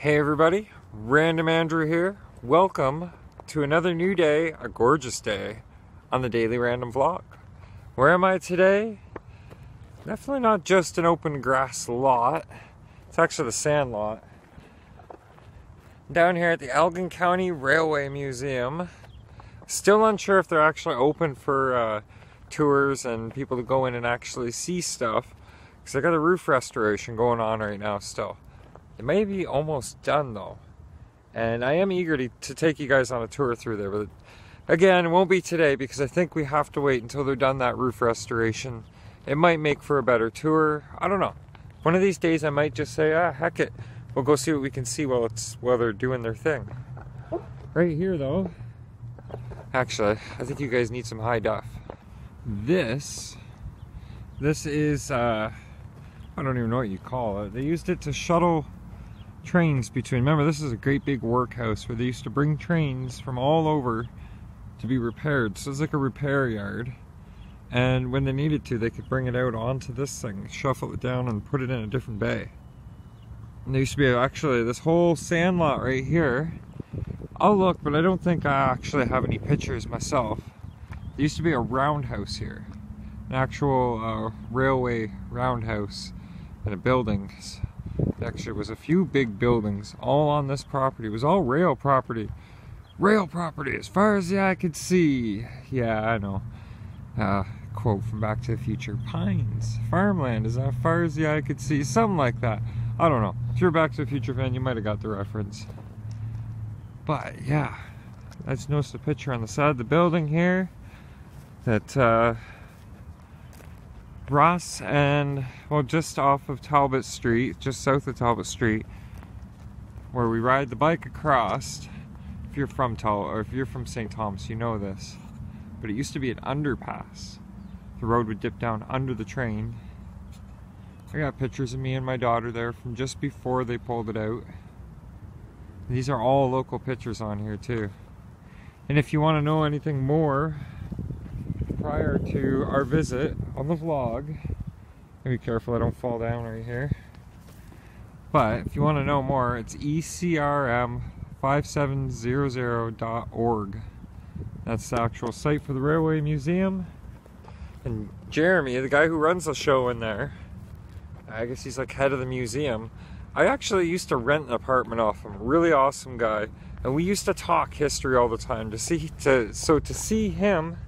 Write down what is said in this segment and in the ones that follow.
Hey everybody, Random Andrew here. Welcome to another new day, a gorgeous day, on the Daily Random Vlog. Where am I today? Definitely not just an open grass lot. It's actually the sand lot. Down here at the Allegan County Railway Museum. Still unsure if they're actually open for tours and people to go in and actually see stuff, because they got a roof restoration going on right now still. It may be almost done though, and I am eager to take you guys on a tour through there, but again, it won't be today because I think we have to wait until they're done that roof restoration. It might make for a better tour. I don't know. One of these days I might just say, heck it, we'll go see what we can see while they're doing their thing. Right here though, actually, I think you guys need some high def. This is, I don't even know what you call it. They used it to shuttle trains between, remember this is a great big workhouse where they used to bring trains from all over to be repaired. So it's like a repair yard. And when they needed to, they could bring it out onto this thing, shuffle it down and put it in a different bay. And there used to be actually this whole sand lot right here. I'll look, but I don't think I actually have any pictures myself. There used to be a roundhouse here. An actual railway roundhouse and a buildings. Actually, it was a few big buildings all on this property. It was all rail property. Rail property as far as the eye could see. Yeah, I know. Quote from Back to the Future. Pines. Farmland is as far as the eye could see. Something like that. I don't know. If you're a Back to the Future fan, you might have got the reference. But yeah, I just noticed a picture on the side of the building here that Ross and, well, just off of Talbot Street, just south of Talbot Street, where we ride the bike across. If you're from if you're from St. Thomas, you know this. But it used to be an underpass. The road would dip down under the train. I got pictures of me and my daughter there from just before they pulled it out. These are all local pictures on here too. And if you want to know anything more prior to our visit on the vlog, be careful I don't fall down right here. But if you want to know more, it's ecrm5700.org. That's the actual site for the Railway Museum. And Jeremy, the guy who runs the show in there, I guess he's like head of the museum. I actually used to rent an apartment off him. Really awesome guy. And we used to talk history all the time. To see him,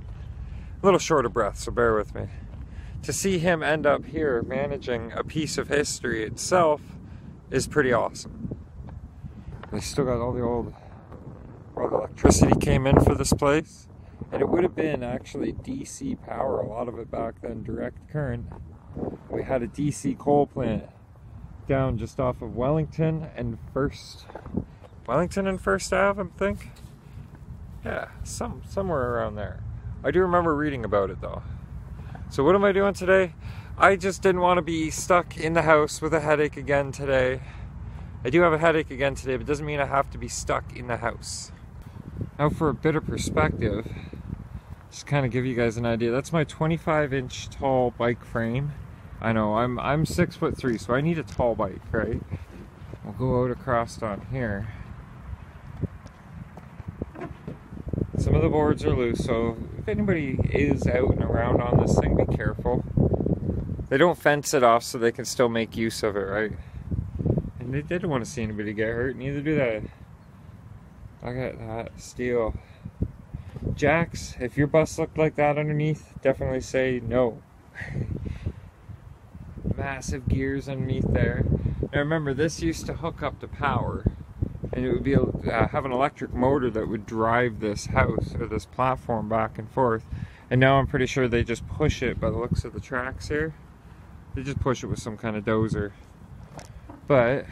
a little short of breath, so bear with me. To see him end up here managing a piece of history itself is pretty awesome. They still got all the old electricity came in for this place. And it would have been actually DC power, a lot of it back then, direct current. We had a DC coal plant down just off of Wellington and First Ave, I think. Yeah, somewhere around there. I do remember reading about it though. So what am I doing today? I just didn't want to be stuck in the house with a headache again today. I do have a headache again today, but it doesn't mean I have to be stuck in the house. Now for a bit of perspective, just kind of give you guys an idea. That's my 25-inch tall bike frame. I know, I'm 6'3", so I need a tall bike, right? We'll go out across on here. Some of the boards are loose, so if anybody is out and around on this thing, be careful. They don't fence it off so they can still make use of it, right? And they didn't want to see anybody get hurt, neither do they. Look at that steel. Jacks, if your bus looked like that underneath, definitely say no. Massive gears underneath there. Now remember, this used to hook up to power, and it would be have an electric motor that would drive this house or this platform back and forth. And now I'm pretty sure they just push it, by the looks of the tracks here. They just push it with some kind of dozer. But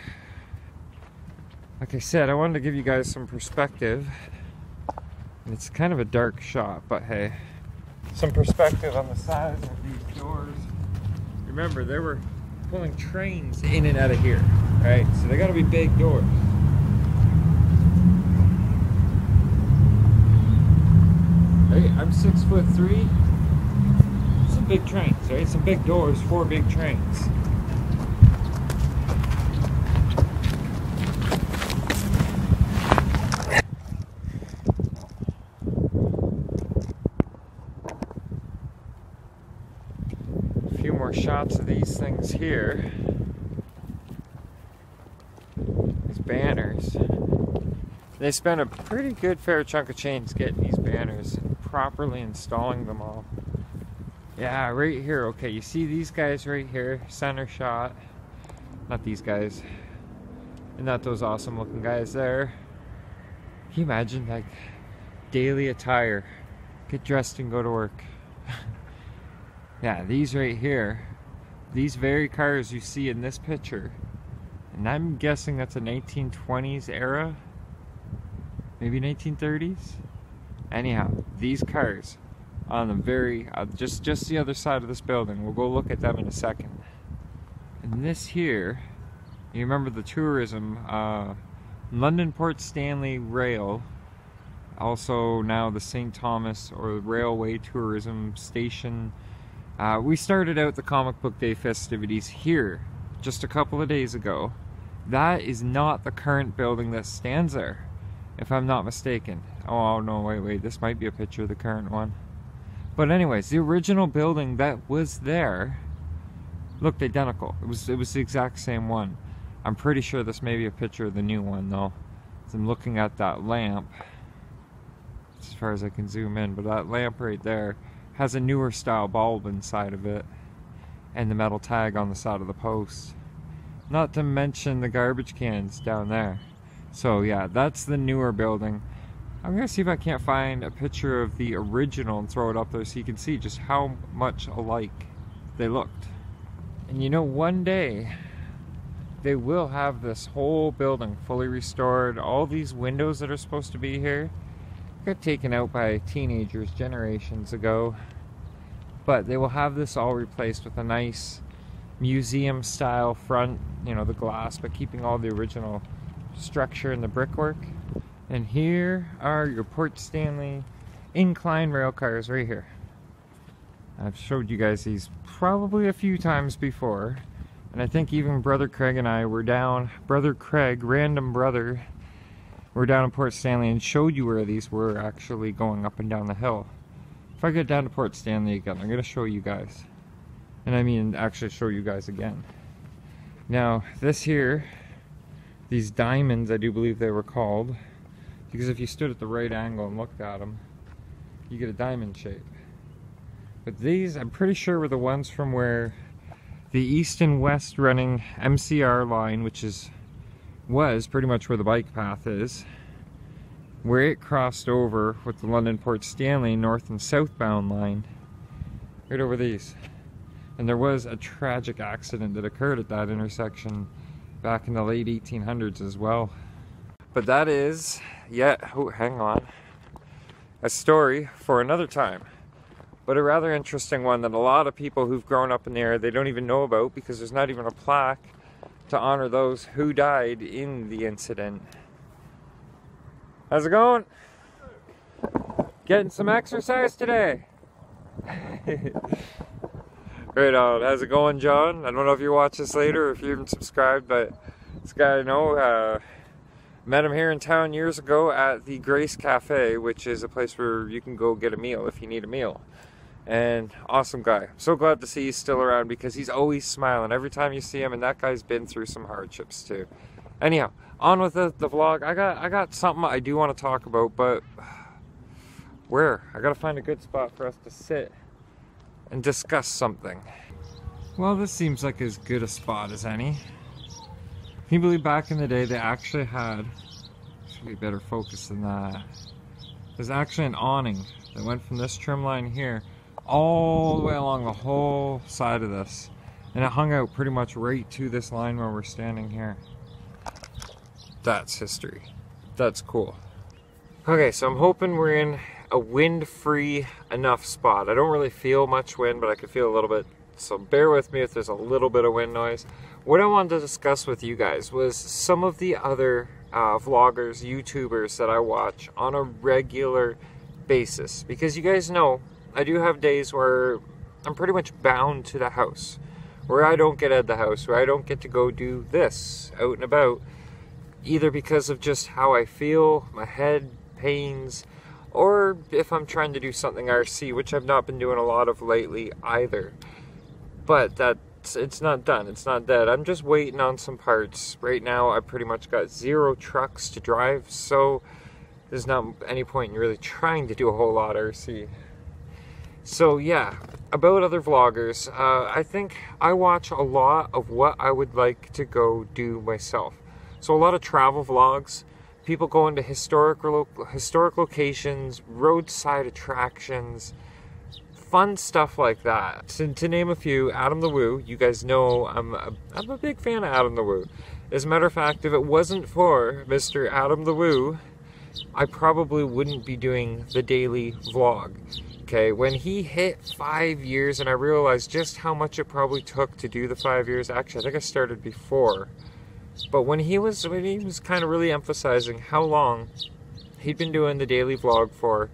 like I said, I wanted to give you guys some perspective. And it's kind of a dark shot, but hey, some perspective on the size of these doors. Remember, they were pulling trains in and out of here, right? So they gotta be big doors. Hey, I'm 6'3". Some big trains, right? Some big doors, 4 big trains. shots of these things here. These banners. They spent a pretty good fair chunk of change getting these banners and properly installing them all. Yeah, right here. Okay, you see these guys right here, center shot. Not these guys. And not those awesome looking guys there. Can you imagine, like, daily attire? Get dressed and go to work. Yeah, these right here. These very cars you see in this picture. And I'm guessing that's a 1920s era. Maybe 1930s? Anyhow, these cars on the very, just the other side of this building. We'll go look at them in a second. And this here, you remember the tourism, London Port Stanley Rail, also now the St. Thomas or Railway Tourism Station. We started out the Comic Book Day festivities here just a couple of days ago. That is not the current building that stands there, if I'm not mistaken. Oh no, wait, this might be a picture of the current one. But anyways, the original building that was there looked identical. It was the exact same one. I'm pretty sure this may be a picture of the new one though. So I'm looking at that lamp, as far as I can zoom in, but that lamp right there has a newer style bulb inside of it and the metal tag on the side of the post. Not to mention the garbage cans down there. So yeah, that's the newer building. I'm gonna see if I can't find a picture of the original and throw it up there so you can see just how much alike they looked. And you know, one day they will have this whole building fully restored. All these windows that are supposed to be here got taken out by teenagers generations ago. But they will have this all replaced with a nice museum style front, you know, the glass, but keeping all the original structure and the brickwork. And here are your Port Stanley incline rail cars right here. I've showed you guys these probably a few times before, and I think even Brother Craig and I were down, Brother Craig, random brother, we're down in Port Stanley and showed you where these were actually going up and down the hill. If I get down to Port Stanley again, I'm going to show you guys. And I mean actually show you guys again. Now this here, these diamonds, I do believe they were called, because if you stood at the right angle and looked at them, you get a diamond shape. But these, I'm pretty sure, were the ones from where the east and west running MCR line, which was pretty much where the bike path is, where it crossed over with the London Port Stanley north and southbound line, right over these. And there was a tragic accident that occurred at that intersection back in the late 1800s as well. But that is, hang on, a story for another time. But a rather interesting one that a lot of people who've grown up in the area, they don't even know about, because there's not even a plaque to honor those who died in the incident. How's it going? Getting some exercise today? Right on. How's it going, John? I don't know if you watch this later or if you haven't subscribed, but this guy I know, met him here in town years ago at the Grace Cafe, which is a place where you can go get a meal if you need a meal. And awesome guy. I'm so glad to see he's still around, because he's always smiling every time you see him, and that guy's been through some hardships too. Anyhow, on with the vlog. I got something I do want to talk about, but where? I gotta find a good spot for us to sit and discuss something. Well, this seems like as good a spot as any. Can you believe back in the day they actually had, should be better focus than that, there's actually an awning that went from this trim line here all the way along the whole side of this, and it hung out pretty much right to this line where we're standing here. That's history. That's cool. Okay, so I'm hoping we're in a wind-free enough spot. I don't really feel much wind, but I can feel a little bit, so bear with me if there's a little bit of wind noise. What I wanted to discuss with you guys was some of the other vloggers, YouTubers that I watch on a regular basis, because you guys know I do have days where I'm pretty much bound to the house, where I don't get out of the house, where I don't get to go do this out and about, either because of just how I feel, my head pains, or if I'm trying to do something RC, which I've not been doing a lot of lately either. But it's not done. It's not dead. I'm just waiting on some parts. Right now, I pretty much got 0 trucks to drive, so there's not any point in really trying to do a whole lot RC. So yeah, about other vloggers, I think I watch a lot of what I would like to go do myself. So a lot of travel vlogs, people go into historic locations, roadside attractions, fun stuff like that. To name a few, Adam the Woo. You guys know I'm a big fan of Adam the Woo. As a matter of fact, if it wasn't for Mr. Adam the Woo, I probably wouldn't be doing the daily vlog. Okay, when he hit 5 years, and I realized just how much it probably took to do the 5 years. Actually, I think I started before. But when he was kind of really emphasizing how long he'd been doing the daily vlog for,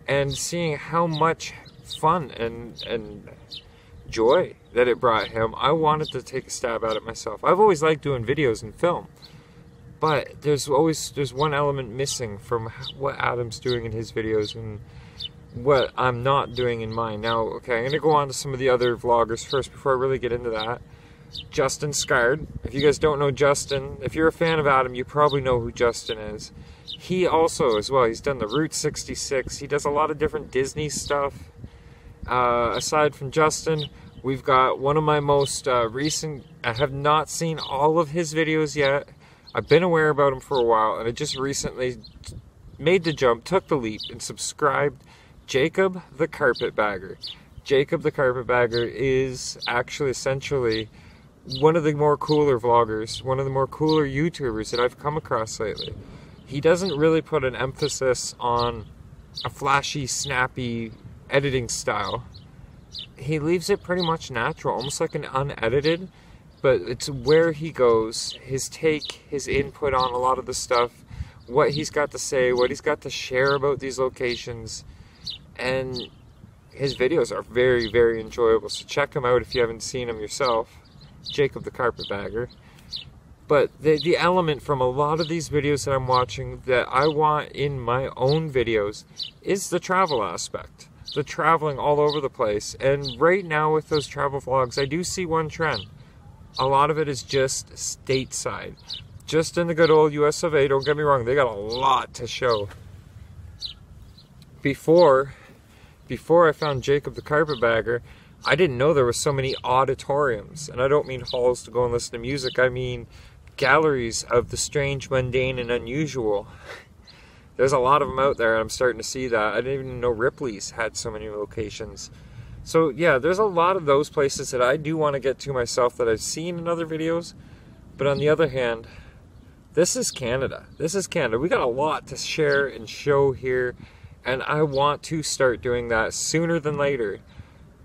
and seeing how much fun and joy that it brought him, I wanted to take a stab at it myself. I've always liked doing videos and film, but there's one element missing from what Adam's doing in his videos and what I'm not doing in mine. Now, okay, I'm going to go on to some of the other vloggers first before I really get into that. Justin Scarred. If you guys don't know Justin, if you're a fan of Adam, you probably know who Justin is. He also, as well, he's done the Route 66. He does a lot of different Disney stuff. Aside from Justin, we've got one of my most recent, I have not seen all of his videos yet. I've been aware about him for a while, and I just recently made the jump, took the leap, and subscribed. Jacob the Carpetbagger. Jacob the Carpetbagger is actually essentially one of the more cooler vloggers, one of the more cooler YouTubers that I've come across lately. He doesn't really put an emphasis on a flashy, snappy editing style. He leaves it pretty much natural, almost like an unedited, but it's where he goes, his take, his input on a lot of the stuff, what he's got to say, what he's got to share about these locations, and his videos are very, very enjoyable. So check him out if you haven't seen him yourself. Jacob the Carpetbagger. But the element from a lot of these videos that I'm watching that I want in my own videos is the travel aspect. The traveling all over the place. And right now with those travel vlogs, I do see one trend. A lot of it is just stateside. Just in the good old US of A. Don't get me wrong, they got a lot to show. Before I found Jacob the Carpetbagger, I didn't know there were so many auditoriums. And I don't mean halls to go and listen to music. I mean galleries of the strange, mundane, and unusual. There's a lot of them out there, and I'm starting to see that. I didn't even know Ripley's had so many locations. So yeah, there's a lot of those places that I do want to get to myself that I've seen in other videos. But on the other hand, this is Canada. This is Canada. We got a lot to share and show here. And I want to start doing that sooner than later.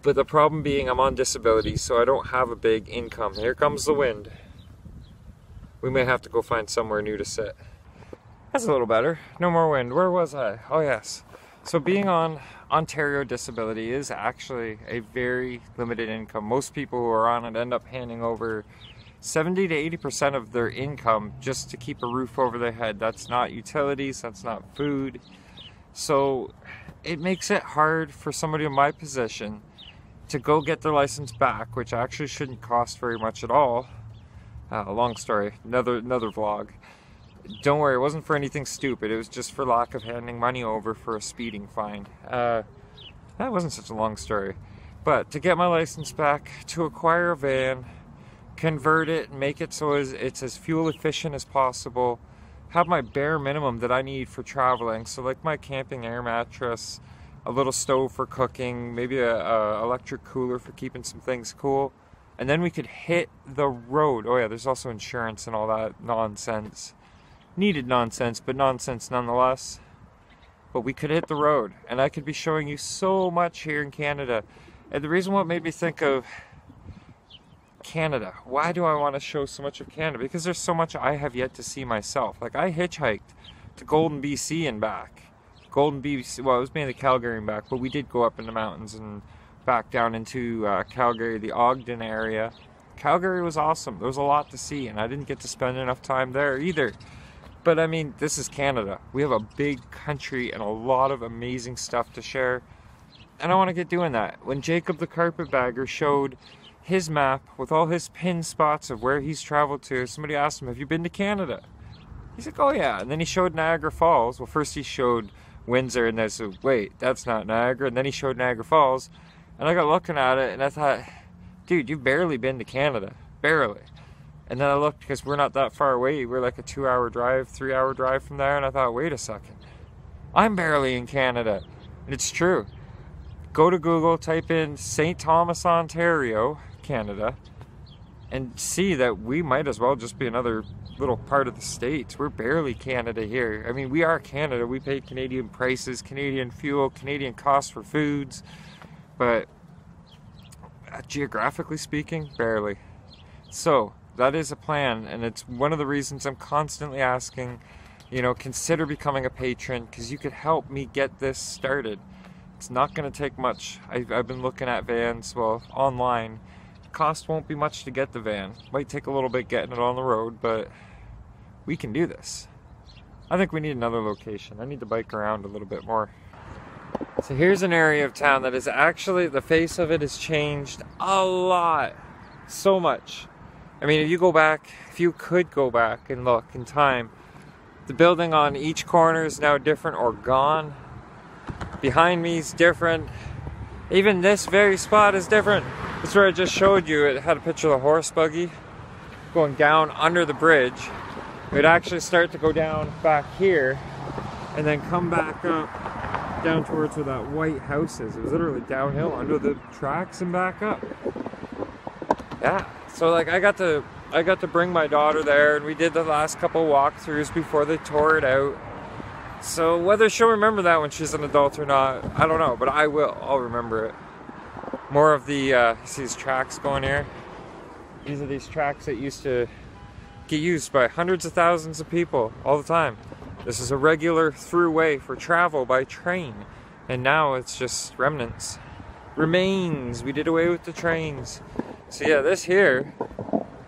But the problem being I'm on disability, so I don't have a big income. Here comes the wind. We may have to go find somewhere new to sit. That's a little better. No more wind. Where was I? Oh yes. So being on Ontario disability is actually a very limited income. Most people who are on it end up handing over 70 to 80% of their income just to keep a roof over their head. That's not utilities, that's not food. So it makes it hard for somebody in my position to go get their license back, which actually shouldn't cost very much at all. Long story, another vlog. Don't worry, it wasn't for anything stupid. It was just for lack of handing money over for a speeding fine. That wasn't such a long story. But to get my license back, to acquire a van, convert it, make it so it's as fuel efficient as possible, have my bare minimum that I need for traveling, so like my camping air mattress, a little stove for cooking, maybe a electric cooler for keeping some things cool, and then we could hit the road. Oh yeah, there's also insurance and all that nonsense. Needed nonsense, but nonsense nonetheless. But we could hit the road, and I could be showing you so much here in Canada. And the reason what made me think of Canada, why do I want to show so much of Canada? Because there's so much I have yet to see myself. Like I hitchhiked to Golden, BC and back. Golden, BC, well it was mainly Calgary and back, but we did go up in the mountains and back down into Calgary, the Ogden area. Calgary was awesome. There was a lot to see, and I didn't get to spend enough time there either. But I mean, this is Canada. We have a big country and a lot of amazing stuff to share. And I want to get doing that. When Jacob the Carpetbagger showed his map with all his pin spots of where he's traveled to. Somebody asked him, have you been to Canada? He's like, oh yeah. And then he showed Niagara Falls. Well, first he showed Windsor, and I said, wait, that's not Niagara. And then he showed Niagara Falls, and I got looking at it, and I thought, dude, you've barely been to Canada. Barely. And then I looked, because we're not that far away. We're like a 2-hour drive, 3-hour drive from there, and I thought, wait a second. I'm barely in Canada. And it's true. Go to Google, type in St. Thomas, Ontario, Canada, and see that we might as well just be another little part of the States. We're barely Canada here. I mean, we are Canada. We pay Canadian prices, Canadian fuel, Canadian costs for foods, but geographically speaking, barely. So that is a plan, and it's one of the reasons I'm constantly asking, you know, consider becoming a patron, because you could help me get this started. It's not going to take much. I've been looking at vans, well, online. Cost won't be much to get the van. Might take a little bit getting it on the road, but we can do this. I think we need another location. I need to bike around a little bit more. So here's an area of town that is actually, the face of it has changed a lot. So much. I mean, if you go back, if you could go back and look in time, the building on each corner is now different or gone. Behind me is different. Even this very spot is different. That's where I just showed you. It had a picture of the horse buggy going down under the bridge. It would actually start to go down back here and then come back up down towards where that white house is. It was literally downhill under the tracks and back up. Yeah, so like I got to bring my daughter there, and we did the last couple walkthroughs before they tore it out. So whether she'll remember that when she's an adult or not, I don't know, but I will. I'll remember it. More of the, see these tracks going here? These are these tracks that used to get used by hundreds of thousands of people all the time. This is a regular throughway for travel by train. And now it's just remnants. Remains. We did away with the trains. So yeah, this here,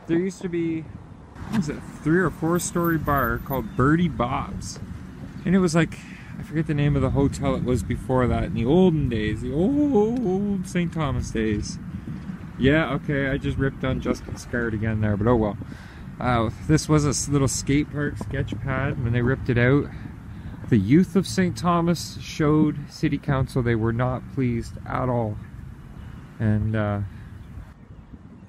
there used to be, what was it, 3 or 4 story bar called Birdie Bob's. And it was like, I forget the name of the hotel it was before that, in the olden days, the old St. Thomas days. Yeah, okay, I just ripped on Justin's card again there, but oh well. This was a little skate park sketch pad. When they ripped it out, the youth of St. Thomas showed City Council they were not pleased at all. And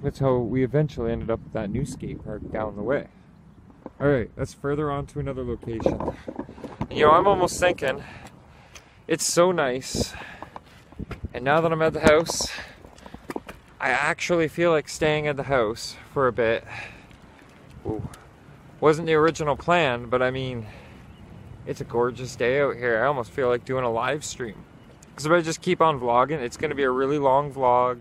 that's how we eventually ended up at that new skate park down the way. Alright, let's further on to another location. You know, I'm almost thinking, it's so nice, and now that I'm at the house, I actually feel like staying at the house for a bit. Ooh. Wasn't the original plan, but I mean, it's a gorgeous day out here. I almost feel like doing a live stream. Because if I just keep on vlogging, it's going to be a really long vlog,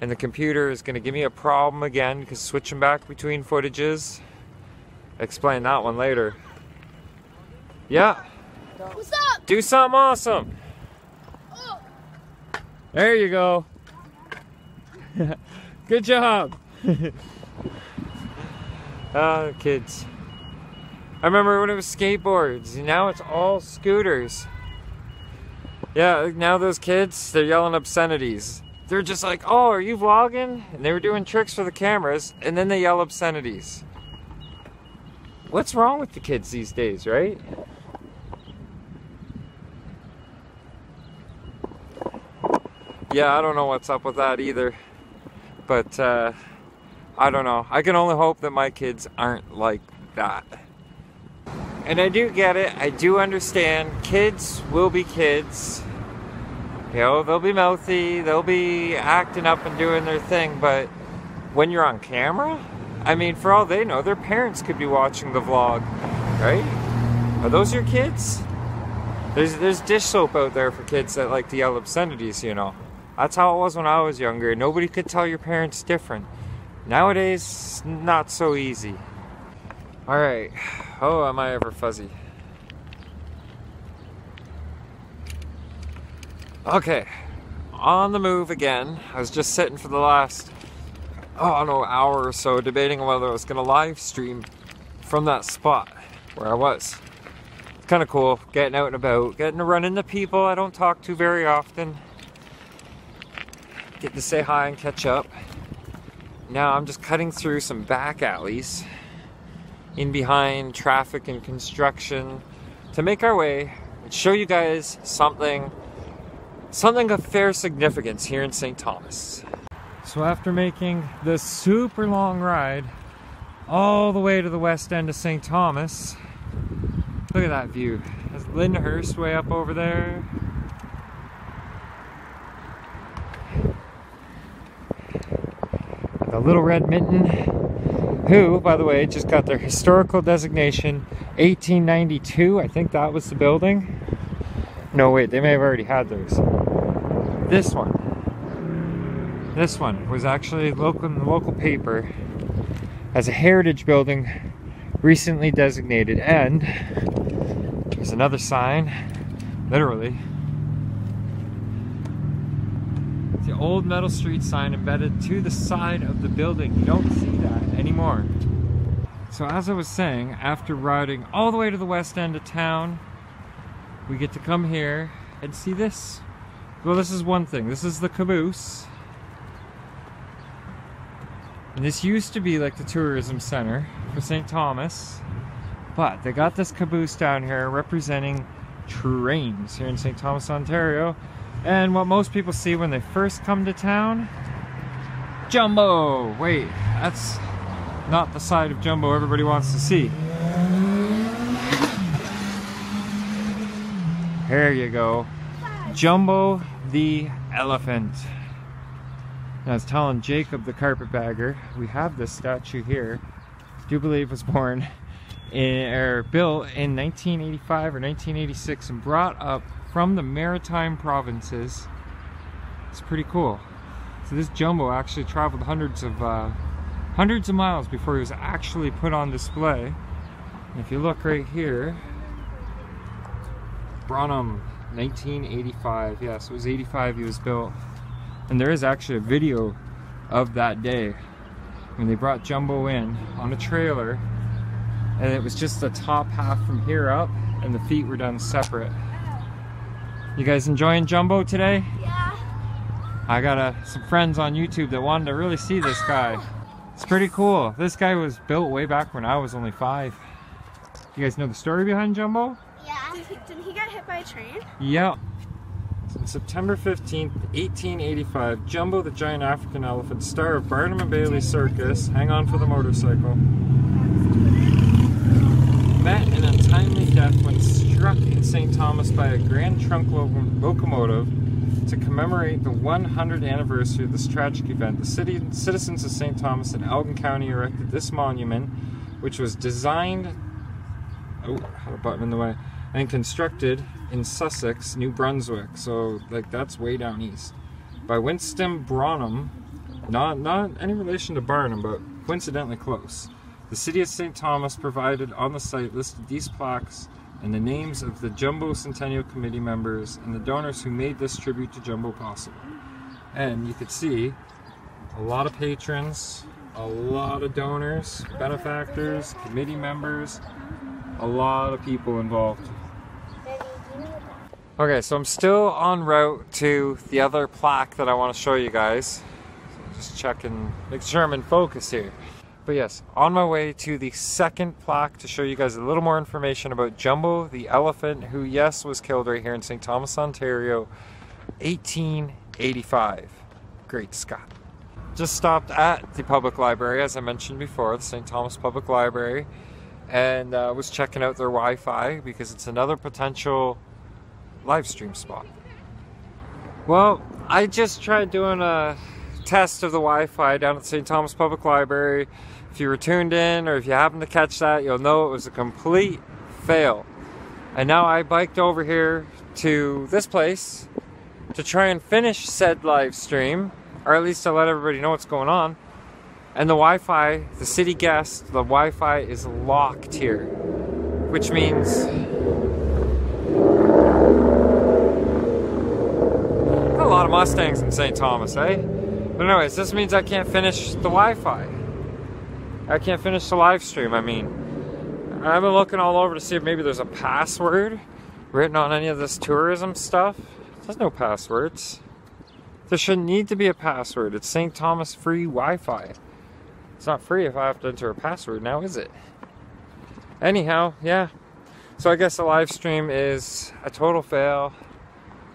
and the computer is going to give me a problem again, because switching back between footages. Explain that one later. Yeah. What's up? Do something awesome. Oh. There you go. Good job. Kids. I remember when it was skateboards, and now it's all scooters. Yeah, now those kids, they're yelling obscenities. They're just like, oh, are you vlogging? And they were doing tricks for the cameras, and then they yell obscenities. What's wrong with the kids these days, right? Yeah, I don't know what's up with that either. But, I don't know. I can only hope that my kids aren't like that. And I do get it. I do understand. Kids will be kids. You know, they'll be mouthy. They'll be acting up and doing their thing. But when you're on camera, I mean, for all they know, their parents could be watching the vlog, right? Are those your kids? There's dish soap out there for kids that like to yell obscenities, you know. That's how it was when I was younger. Nobody could tell your parents different. Nowadays, not so easy. Alright. Oh, am I ever fuzzy. Okay. On the move again. I was just sitting for the last, I don't know, hour or so debating whether I was going to live stream from that spot where I was. It's kind of cool, getting out and about, getting to run into people I don't talk to very often, getting to say hi and catch up. now I'm just cutting through some back alleys in behind traffic and construction to make our way and show you guys something of fair significance here in St. Thomas. So after making this super long ride all the way to the west end of St. Thomas, look at that view. There's Lyndhurst way up over there. The Little Red Mitten, who, by the way, just got their historical designation 1892. I think that was the building. No, wait, they may have already had theirs. This one was actually in the local paper as a heritage building recently designated, and there's another sign, literally. It's the old metal street sign embedded to the side of the building. You don't see that anymore. So as I was saying, after riding all the way to the west end of town, we get to come here and see this. Well, this is one thing. This is the caboose. And this used to be like the tourism center for St. Thomas, but they got this caboose down here representing trains here in St. Thomas, Ontario. And what most people see when they first come to town, Jumbo! Wait, that's not the side of Jumbo everybody wants to see. There you go. Jumbo the elephant. I was telling Jacob, the carpetbagger, we have this statue here. I do believe was born or built in 1985 or 1986 and brought up from the maritime provinces. It's pretty cool. So this Jumbo actually traveled hundreds of miles before he was actually put on display. And if you look right here, Bronham, 1985. Yes, it was 85 he was built. And there is actually a video of that day when they brought Jumbo in on a trailer, and it was just the top half from here up and the feet were done separate. You guys enjoying Jumbo today? Yeah. I got some friends on YouTube that wanted to really see this guy. It's pretty cool. This guy was built way back when I was only 5. You guys know the story behind Jumbo? Yeah. Didn't he get hit by a train? Yep. On September 15th, 1885, Jumbo the giant African elephant, star of Barnum and Bailey Circus, hang on for the motorcycle, met an untimely death when struck in St. Thomas by a Grand Trunk locomotive. To commemorate the 100th anniversary of this tragic event, the citizens of St. Thomas and Elgin County erected this monument, which was designed, had a button in the way, and constructed in Sussex, New Brunswick. So like that's way down east. By Winston Bronham, not any relation to Barnum, but coincidentally close. The city of St. Thomas provided on the site listed these plaques and the names of the Jumbo Centennial Committee members and the donors who made this tribute to Jumbo possible. And you could see a lot of patrons, a lot of donors, benefactors, committee members, a lot of people involved. Okay, so I'm still en route to the other plaque that I want to show you guys. So just checking, make sure I'm in focus here. But yes, on my way to the second plaque to show you guys a little more information about Jumbo the elephant, who, yes, was killed right here in St. Thomas, Ontario, 1885. Great Scott. Just stopped at the public library, as I mentioned before, the St. Thomas Public Library, and was checking out their Wi-Fi because it's another potential live stream spot. Well, I just tried doing a test of the Wi-Fi down at the St. Thomas Public Library. If you were tuned in or if you happen to catch that, you'll know it was a complete fail. And now I biked over here to this place to try and finish said live stream, or at least to let everybody know what's going on. And the Wi-Fi, the city guessed, the Wi-Fi is locked here, which means a lot of Mustangs in St. Thomas, eh? But anyways, this means I can't finish the Wi-Fi. I can't finish the live stream, I mean. I've been looking all over to see if maybe there's a password written on any of this tourism stuff. There's no passwords. There shouldn't need to be a password. It's St. Thomas free Wi-Fi. It's not free if I have to enter a password now, is it? Anyhow, yeah. So I guess the live stream is a total fail,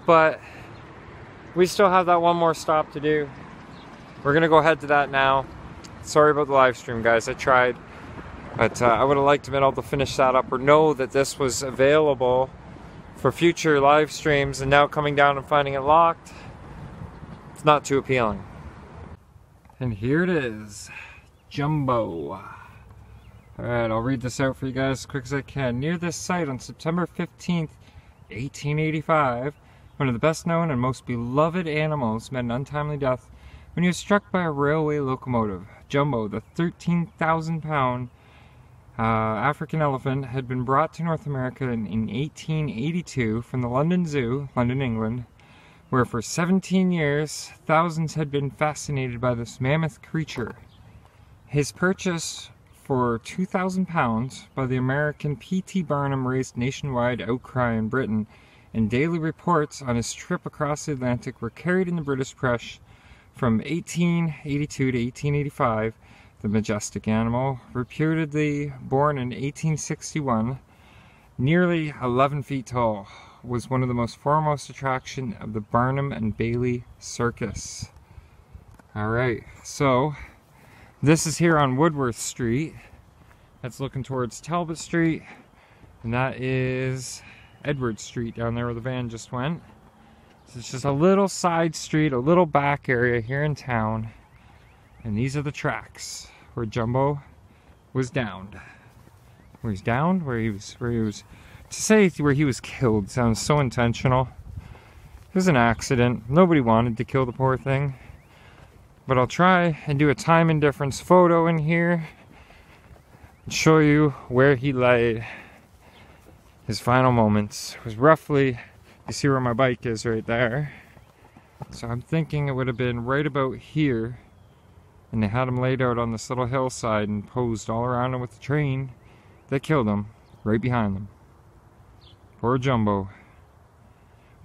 but we still have that one more stop to do. We're gonna go ahead to that now. Sorry about the live stream, guys. I tried, but I would have liked to have been able to finish that up or know that this was available for future live streams, and now coming down and finding it locked, it's not too appealing. And here it is, Jumbo. Alright, I'll read this out for you guys as quick as I can. Near this site on September 15th, 1885, one of the best known and most beloved animals met an untimely death when he was struck by a railway locomotive. Jumbo, the 13,000-pound African elephant, had been brought to North America in 1882 from the London Zoo, London, England, where for 17 years thousands had been fascinated by this mammoth creature. His purchase for £2,000 by the American P.T. Barnum raised nationwide outcry in Britain, and daily reports on his trip across the Atlantic were carried in the British press from 1882 to 1885. The majestic animal, reputedly born in 1861, nearly 11 feet tall, was one of the most foremost attractions of the Barnum and Bailey Circus. Alright, so this is here on Woodworth Street. That's looking towards Talbot Street. And that is Edward Street down there where the van just went. So it's just a little side street, a little back area here in town. And these are the tracks where Jumbo was downed. Where he's downed? Where he was to say where he was killed sounds so intentional. It was an accident. Nobody wanted to kill the poor thing. But I'll try and do a time and difference photo in here and show you where he lay. His final moments was roughly, you see where my bike is right there. So I'm thinking it would have been right about here. And they had him laid out on this little hillside and posed all around him with the train that killed him right behind them. Poor Jumbo.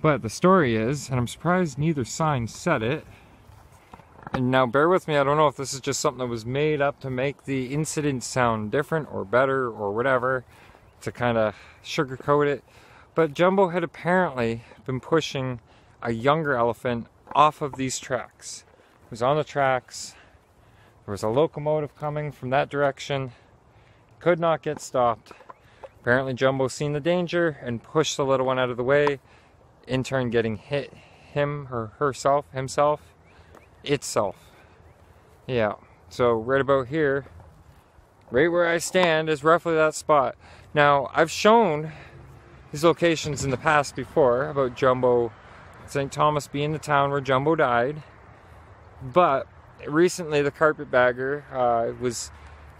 But the story is, and I'm surprised neither sign said it, and now bear with me, I don't know if this is just something that was made up to make the incident sound different or better or whatever, to kind of sugarcoat it, but Jumbo had apparently been pushing a younger elephant off of these tracks. He was on the tracks, there was a locomotive coming from that direction, could not get stopped. Apparently Jumbo seen the danger and pushed the little one out of the way, in turn getting hit him or herself, himself, itself. Yeah, so right about here, right where I stand is roughly that spot. Now, I've shown these locations in the past before about Jumbo, St. Thomas being the town where Jumbo died, but recently the carpetbagger was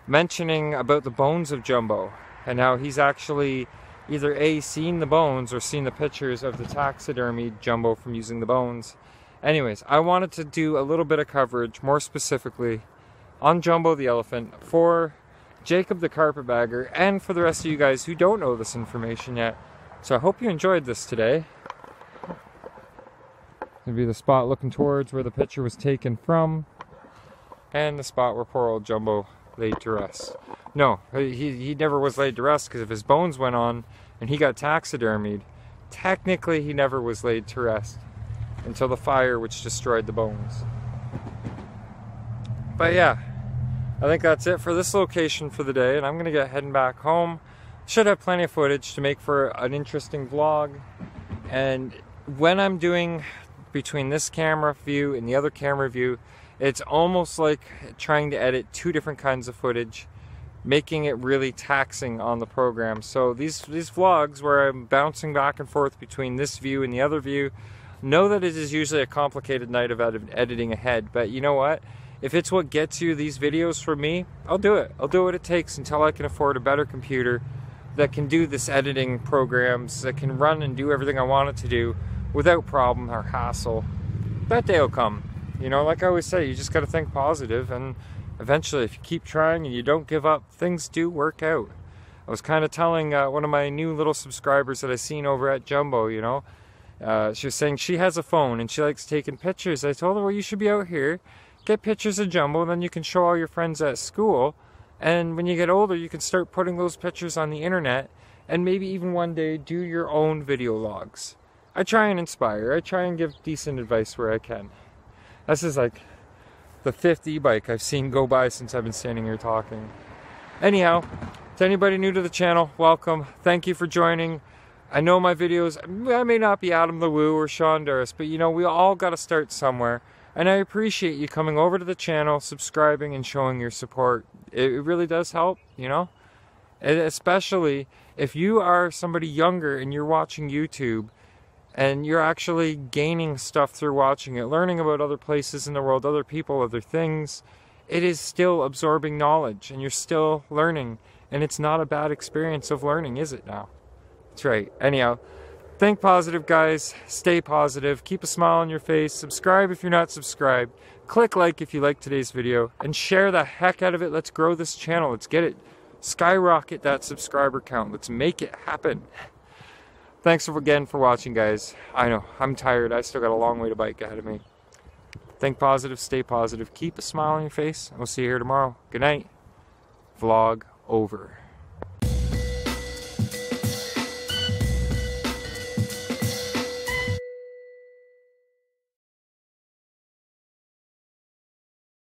mentioning about the bones of Jumbo, and how he's actually either A, seen the bones or seen the pictures of the taxidermy Jumbo from using the bones. Anyways, I wanted to do a little bit of coverage, more specifically, on Jumbo the elephant for Jacob the carpetbagger and for the rest of you guys who don't know this information yet. So I hope you enjoyed this today. It'll be the spot looking towards where the picture was taken from, and the spot where poor old Jumbo laid to rest. No, he never was laid to rest, because if his bones went on and he got taxidermied, technically he never was laid to rest until the fire which destroyed the bones. But yeah, I think that's it for this location for the day, and I'm gonna get heading back home. Should have plenty of footage to make for an interesting vlog. And when I'm doing between this camera view and the other camera view, it's almost like trying to edit two different kinds of footage, making it really taxing on the program. So these vlogs where I'm bouncing back and forth between this view and the other view, know that it is usually a complicated night of editing ahead. But you know what? If it's what gets you these videos from me, I'll do it. I'll do what it takes until I can afford a better computer that can do this editing programs, that can run and do everything I want it to do without problem or hassle. That day will come. You know, like I always say, you just got to think positive, and eventually if you keep trying and you don't give up, things do work out. I was kind of telling one of my new little subscribers that I seen over at Jumbo, you know, she was saying she has a phone and she likes taking pictures. I told her, well, you should be out here get pictures of Jumbo, and then you can show all your friends at school. And when you get older, you can start putting those pictures on the internet, and maybe even one day do your own video logs. I try and inspire. I try and give decent advice where I can. This is like the 5th e-bike I've seen go by since I've been standing here talking. Anyhow, to anybody new to the channel, welcome. Thank you for joining. I know my videos, I may not be Adam the Woo or Sean Durst, but you know, we all got to start somewhere. And I appreciate you coming over to the channel, subscribing, and showing your support. It really does help, you know? And especially if you are somebody younger and you're watching YouTube and you're actually gaining stuff through watching it, learning about other places in the world, other people, other things. It is still absorbing knowledge and you're still learning. And it's not a bad experience of learning, is it now? That's right. Anyhow. Think positive, guys. Stay positive. Keep a smile on your face. Subscribe if you're not subscribed. Click like if you like today's video. And share the heck out of it. Let's grow this channel. Let's get it. Skyrocket that subscriber count. Let's make it happen. Thanks again for watching, guys. I know. I'm tired. I still got a long way to bike ahead of me. Think positive. Stay positive. Keep a smile on your face. We'll see you here tomorrow. Good night. Vlog over.